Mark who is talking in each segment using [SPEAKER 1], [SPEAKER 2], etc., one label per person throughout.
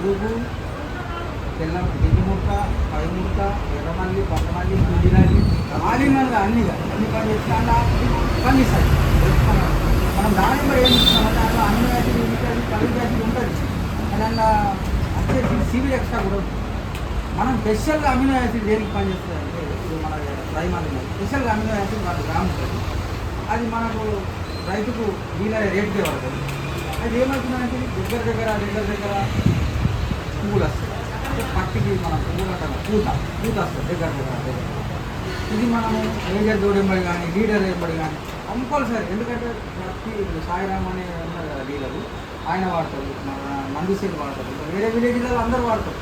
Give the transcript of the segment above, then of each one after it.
[SPEAKER 1] పురుగు, తెల్ల దిగి ముడత, పై ముడత, ఎర్రమల్లి, పచ్చమల్లి, కుంజినల్లి, ఆలినల్గా అన్ని పని చేస్తా పండిస్తాయి. మనం దానిమ్మ ఏం ఇస్తున్నామంటే దాంట్లో అన్ని యాసిడ్, యూనిక్ యాసిడ్, కలిక్ యాసిడ్ ఉంటుంది. అది అందులో వచ్చేసి సివిల్ ఎక్స్ట్రా కూడా ఉంటుంది. మనం స్పెషల్గా అమినో యాసిడ్ దేనికి పనిచేస్తుంది అంటే ఇప్పుడు మన రైమాలి స్పెషల్గా అమినో యాసిడ్ 1 గ్రామ్ ఉంటుంది. అది మనకు రైతుకు వీలైన రేటుకే పడుతుంది. అది ఏమవుతుందంటే దగ్గర పువ్వులు వస్తాయి. అంటే పట్టికి మనం పువ్వులు అంటాం పూత వస్తుంది దగ్గర. ఇది మనము మేజర్ దూడెంబడి కానీ లీడర్ ఎంబడి కానీ కంపల్సరీ. ఎందుకంటే ప్రతి సాయిరామ్ అనే ఉన్నారు కదా డీలరు, ఆయన వాడతారు, మన నందిసేలు వాడతారు, వేరే విలేజ్లలో అందరూ వాడతారు.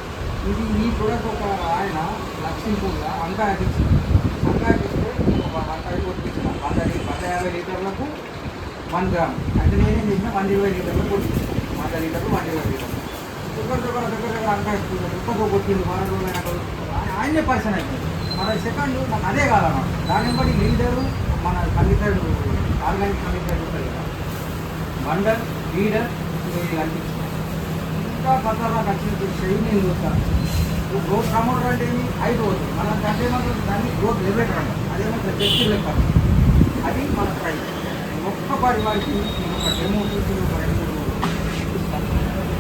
[SPEAKER 1] ఇది ఈ ప్రొడక్ట్ ఒక ఆయన లక్ష్మీపూర్గా వంకాయకి ఇచ్చింది. ఒక వంకాయ కొట్టించిన 150 లీటర్లకు 1 గ్రామ్. అంటే నేనేం చేసిన 120 లీటర్లు కొట్టించాను. 100 లీటర్లు 120 లీటర్లు దగ్గర వంకాయ ఒక్కతో కొట్టింది. 10 రోజులు ఆయనే పర్సన్ అయిపోయింది. మన సెకండ్ నాకు అదే కాదన్నమాట. దాన్ని బట్టి లీడరు మన కండిసైడ్ ఆర్గానిక్ కండిసైడ్ ఉంటుంది కదా, బండర్ లీడర్ ఇది అనిపించింది. ఇంకా పత్రాలకు వచ్చిన షెయిన్ నేను చూస్తాను. గ్రోత్ ప్రమోటర్ అంటే హై గ్రోత్, మనం అంటే దాన్ని గ్రోత్ లెవెటర్ అంటాం. అదేమో జస్ట్ లెక్క. అది మన ట్రై ఒక్క వాడికి నేను ఒక డెమో చూసి ఒక 2-3 ఇస్తాను.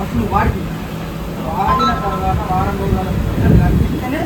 [SPEAKER 1] అసలు వాడిన తర్వాత వారం రోజుల కనిపిస్తేనే